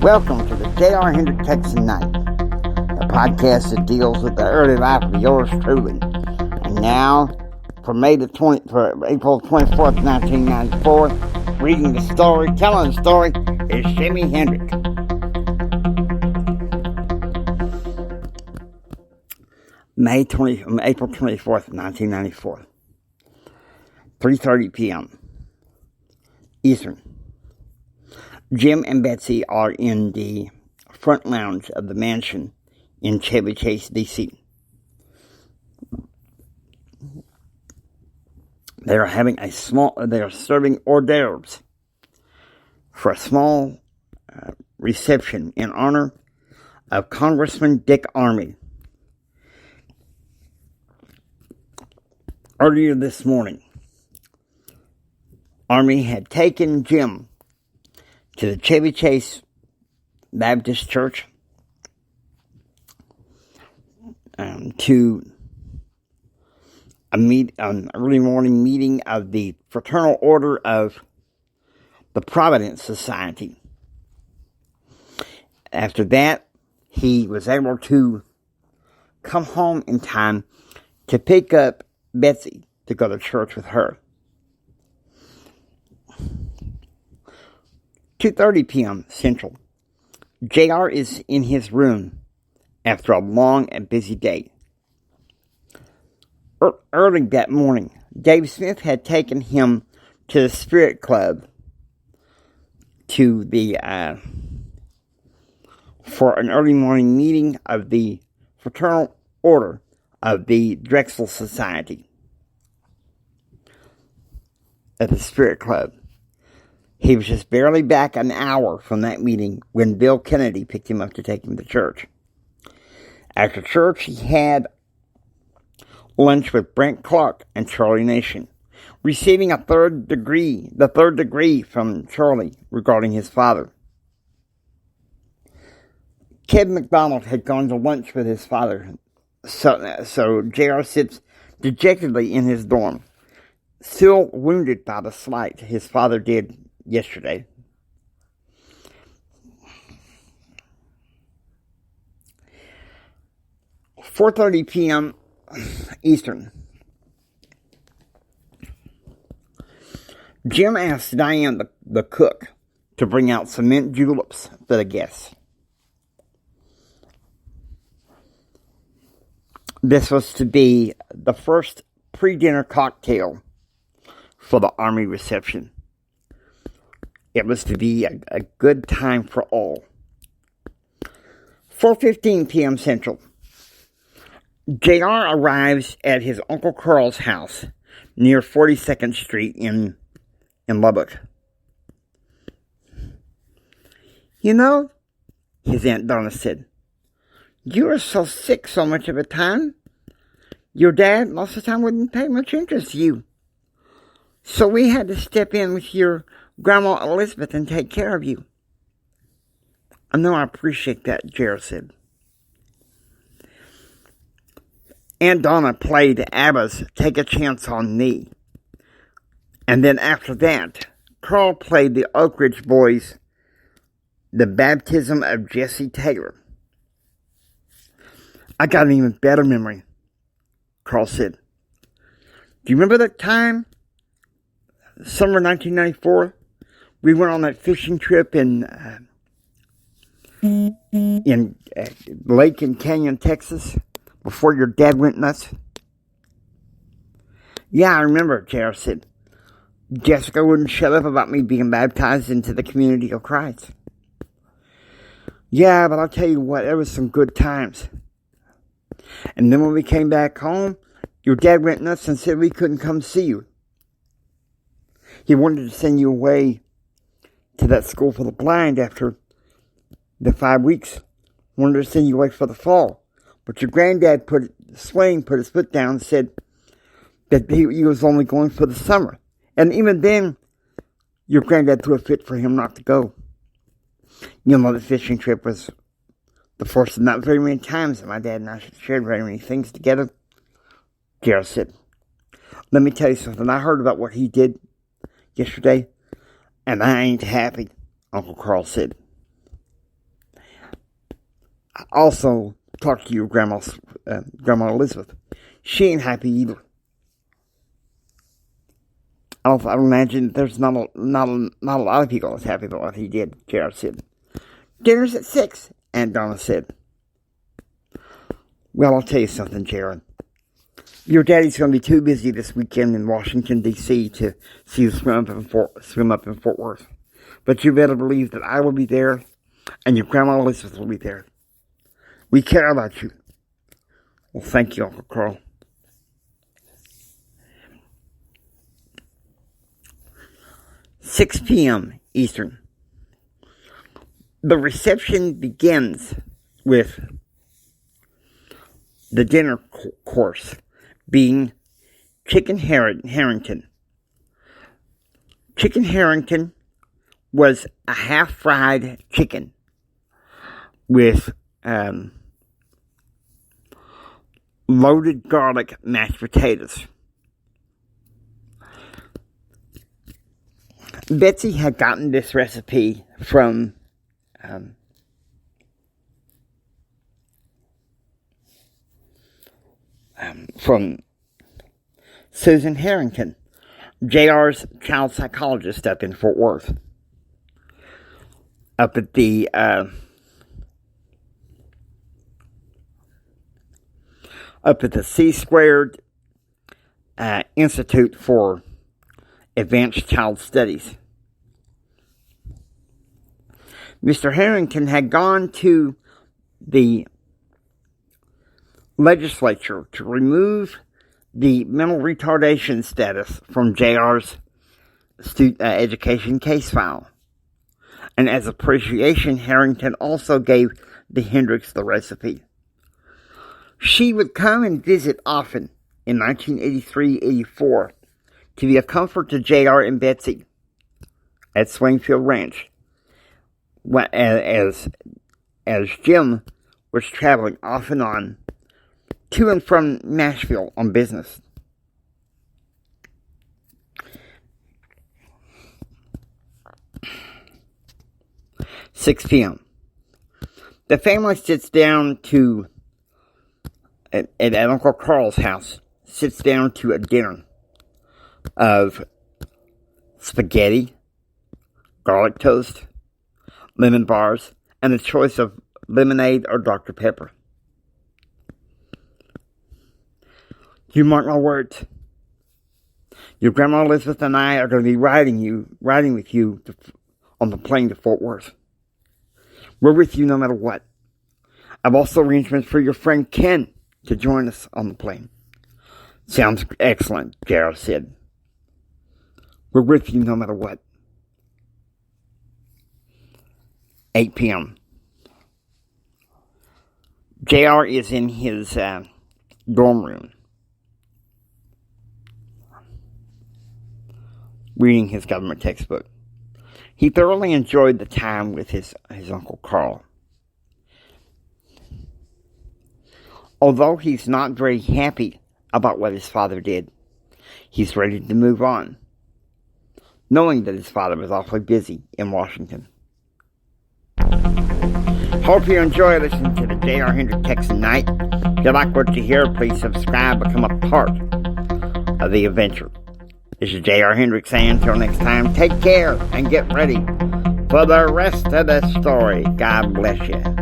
Welcome to the JR Hendrick Texan Night, the podcast that deals with the early life of yours truly. And now, for April 24th, 1994, reading the story, telling the story, is JR Hendrick. April 24th, 1994, 3:30 p.m. Eastern. Jim and Betsy are in the front lounge of the mansion in Chevy Chase, D.C. They are serving hors d'oeuvres for a small reception in honor of Congressman Dick Armey. Earlier this morning, Armey had taken Jim to the Chevy Chase Baptist Church to an early morning meeting of the Fraternal Order of the Providence Society. After that, he was able to come home in time to pick up Betsy to go to church with her. 2:30 p.m. Central. JR is in his room after a long and busy day. Early that morning, Dave Smith had taken him to the Spirit Club for an early morning meeting of the Fraternal Order of the Drexel Society at the Spirit Club. He was just barely back an hour from that meeting when Bill Kennedy picked him up to take him to church. After church, he had lunch with Brent Clark and Charlie Nation, receiving the third degree from Charlie regarding his father. Kevin McDonald had gone to lunch with his father, so JR sits dejectedly in his dorm, still wounded by the slight his father did yesterday. $4:30 p.m. Eastern. Jim asked Diane, the cook, to bring out some mint juleps for the guests. This was to be the first pre-dinner cocktail for the Army reception. It was to be a good time for all. 4:15 p.m. Central. JR arrives at his Uncle Carl's house near 42nd Street in Lubbock. You know, his Aunt Donna said, you were so sick so much of the time. Your dad most of the time wouldn't pay much interest to you. So we had to step in with your Grandma Elizabeth and take care of you. I know I appreciate that, JR said. Aunt Donna played ABBA's Take a Chance on Me. And then after that, Carl played the Oak Ridge Boys' The Baptism of Jesse Taylor. I got an even better memory, Carl said. Do you remember that time, summer 1994, we went on that fishing trip in Lake and Canyon, Texas, before your dad went nuts? Yeah, I remember, JR said. Jessica wouldn't shut up about me being baptized into the community of Christ. Yeah, but I'll tell you what, there was some good times. And then when we came back home, your dad went nuts and said we couldn't come see you. He wanted to send you away to that school for the blind after the 5 weeks. Wanted to send you away for the fall. But your granddad put his foot down and said that he was only going for the summer. And even then, your granddad threw a fit for him not to go. You know, the fishing trip was the first of not very many times that my dad and I shared very many things together. JR said, let me tell you something. I heard about what he did yesterday, and I ain't happy, Uncle Carl said. Also, talk to your Grandma Elizabeth. She ain't happy either. I don't imagine there's not a lot of people that's happy about what he did, JR said. Dinner's at 6, Aunt Donna said. Well, I'll tell you something, JR. Your daddy's going to be too busy this weekend in Washington, D.C. to see you swim up in Fort Worth. But you better believe that I will be there, and your Grandma Elizabeth will be there. We care about you. Well, thank you, Uncle Carl. "6 p.m. Eastern. The reception begins with the dinner course being chicken Harrington. Chicken Harrington was a half-fried chicken with loaded garlic mashed potatoes. Betsy had gotten this recipe from Susan Harrington, JR's child psychologist up in Fort Worth. Up at the C-Squared Institute for Advanced Child Studies. Mr. Harrington had gone to the legislature to remove the mental retardation status from JR's education case file. And as appreciation, Harrington also gave the Hendricks the recipe. She would come and visit often in 1983-84 to be a comfort to JR and Betsy at Swainfield Ranch, as Jim was traveling off and on to and from Nashville on business. "6 p.m. The family sits down at Uncle Carl's house, sits down to a dinner of spaghetti, garlic toast, lemon bars, and a choice of lemonade or Dr. Pepper. You mark my words. Your Grandma Elizabeth and I are going to be riding with you on the plane to Fort Worth. We're with you no matter what. I've also arrangements for your friend Ken to join us on the plane." "Sounds excellent," JR said. "We're with you no matter what." 8 p.m. JR is in his dorm room, reading his government textbook. He thoroughly enjoyed the time with his Uncle Carl. Although he's not very happy about what his father did, he's ready to move on, knowing that his father was awfully busy in Washington. Hope you enjoy listening to the JR Hendrick Texan Night. If you like what you hear, please subscribe, become a part of the adventure. This is JR Hendrick saying until next time, take care and get ready for the rest of the story. God bless you.